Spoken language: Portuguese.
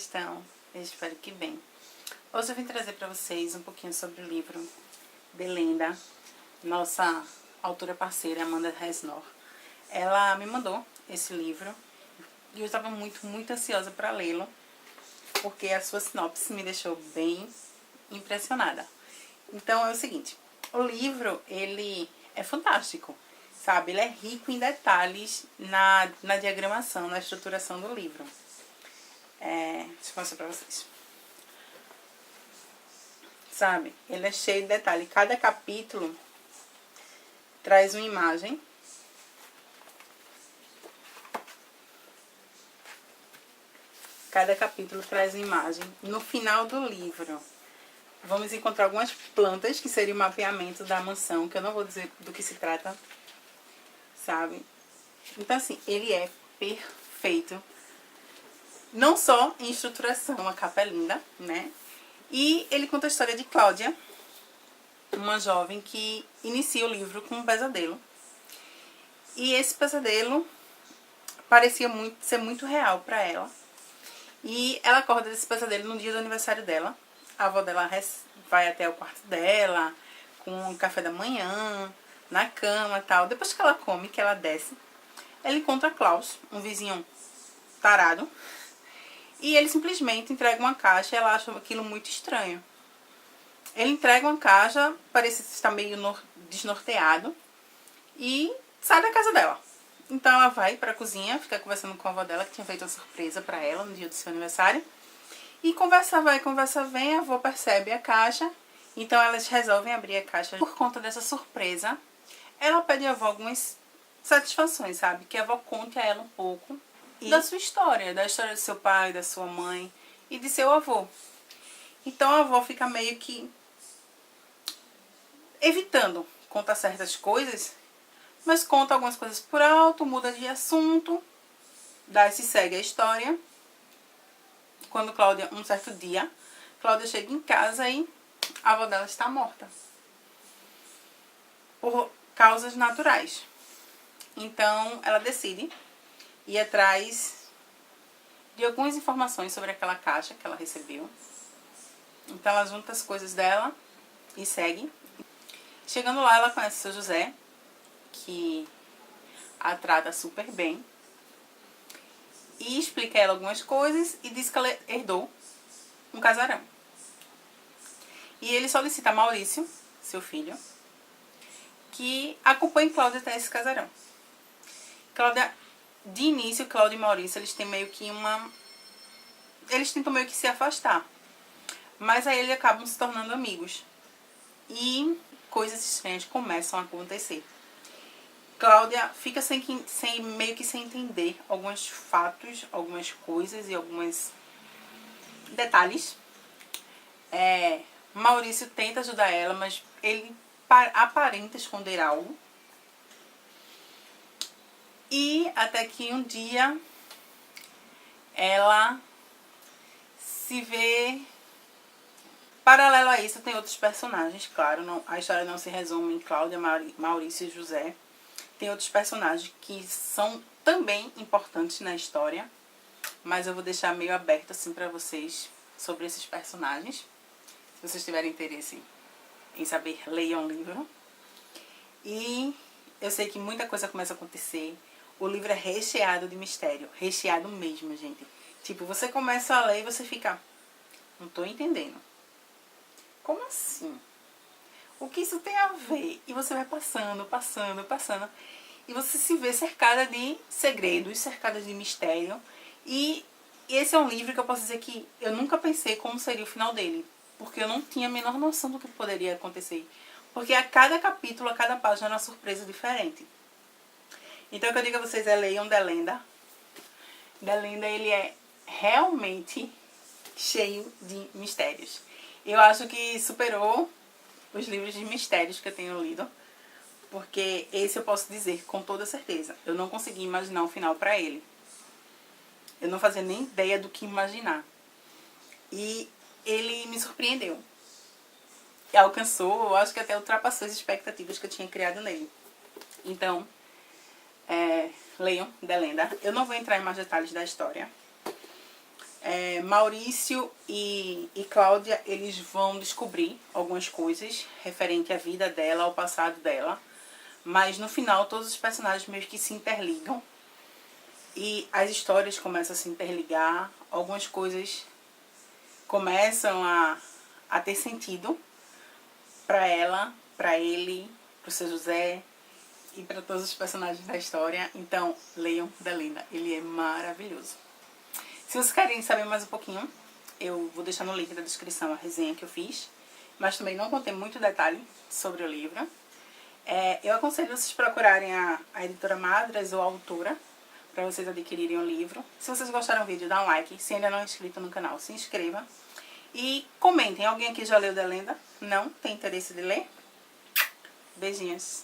estão? Eu espero que bem. Hoje eu vim trazer para vocês um pouquinho sobre o livro Delenda, nossa autora parceira Amanda Resnor. Ela me mandou esse livro e eu estava muito ansiosa para lê-lo, porque a sua sinopse me deixou bem impressionada. Então é o seguinte, o livro ele é fantástico, sabe? Ele é rico em detalhes na diagramação, na estruturação do livro. Deixa eu mostrar pra vocês. Sabe? Ele é cheio de detalhe. Cada capítulo traz uma imagem. Cada capítulo traz uma imagem. No final do livro, vamos encontrar algumas plantas, que seria o mapeamento da mansão, que eu não vou dizer do que se trata, sabe? Então, assim, ele é perfeito. Não só em estruturação, a capa é linda, né? E ele conta a história de Cláudia, uma jovem que inicia o livro com um pesadelo. E esse pesadelo parecia ser muito real para ela. E ela acorda desse pesadelo no dia do aniversário dela. A avó dela vai até o quarto dela, com o café da manhã, na cama e tal. Depois que ela come, que ela desce, ela encontra Klaus, um vizinho tarado. E ele simplesmente entrega uma caixa e ela acha aquilo muito estranho. Ele entrega uma caixa, parece estar meio desnorteado, e sai da casa dela. Então ela vai para a cozinha, fica conversando com a avó dela, que tinha feito uma surpresa para ela no dia do seu aniversário. E conversa vai, conversa vem, a avó percebe a caixa, então elas resolvem abrir a caixa. Por conta dessa surpresa, ela pede à avó algumas satisfações, sabe? Que a avó conte a ela um pouco da sua história, da história do seu pai, da sua mãe e de seu avô. Então a avó fica meio que evitando contar certas coisas, mas conta algumas coisas por alto, muda de assunto, se segue a história. Quando Cláudia, um certo dia, Cláudia chega em casa e a avó dela está morta. Por causas naturais. Então ela decide ir atrás de algumas informações sobre aquela caixa que ela recebeu. Então ela junta as coisas dela e segue. Chegando lá, ela conhece o seu José, que a trata super bem. E explica a ela algumas coisas e diz que ela herdou um casarão. E ele solicita a Maurício, seu filho, que acompanhe Cláudia até esse casarão. De início, Cláudia e Maurício, eles tentam meio que se afastar. Mas aí eles acabam se tornando amigos. E coisas estranhas começam a acontecer. Cláudia fica meio que sem entender alguns fatos, algumas coisas e alguns detalhes. Maurício tenta ajudar ela, mas ele aparenta esconder algo. E até que um dia ela se vê. Paralelo a isso, tem outros personagens, claro. A história não se resume em Cláudia, Maurício e José. Tem outros personagens que são também importantes na história, mas eu vou deixar meio aberto assim pra vocês sobre esses personagens. Se vocês tiverem interesse em saber, leiam o livro. E eu sei que muita coisa começa a acontecer. O livro é recheado de mistério. Recheado mesmo, gente. Tipo, você começa a ler e você fica... Não tô entendendo. Como assim? O que isso tem a ver? E você vai passando. E você se vê cercada de segredos, cercada de mistério. E esse é um livro que eu posso dizer que eu nunca pensei como seria o final dele. Porque eu não tinha a menor noção do que poderia acontecer. Porque a cada capítulo, a cada página era uma surpresa diferente. Então o que eu digo a vocês é leiam Delenda. Delenda, ele é realmente cheio de mistérios. Eu acho que superou os livros de mistérios que eu tenho lido. Porque esse eu posso dizer com toda certeza. Eu não consegui imaginar um final pra ele. Eu não fazia nem ideia do que imaginar. E ele me surpreendeu. E alcançou, eu acho que até ultrapassou as expectativas que eu tinha criado nele. Então, leiam Delenda. Eu não vou entrar em mais detalhes da história. Maurício e Cláudia, eles vão descobrir algumas coisas referente à vida dela, ao passado dela. Mas no final todos os personagens meio que se interligam. E as histórias começam a se interligar. Algumas coisas começam a ter sentido para ela, para ele, para o seu José e para todos os personagens da história. Então, leiam Belinda, ele é maravilhoso. Se vocês querem saber mais um pouquinho, eu vou deixar no link da descrição a resenha que eu fiz, mas também não contei muito detalhe sobre o livro. Eu aconselho vocês procurarem a editora Madras ou a autora, para vocês adquirirem o livro. Se vocês gostaram do vídeo, dá um like. Se ainda não é inscrito no canal, se inscreva. E comentem, alguém aqui já leu Belinda? Não? Tem interesse de ler? Beijinhos.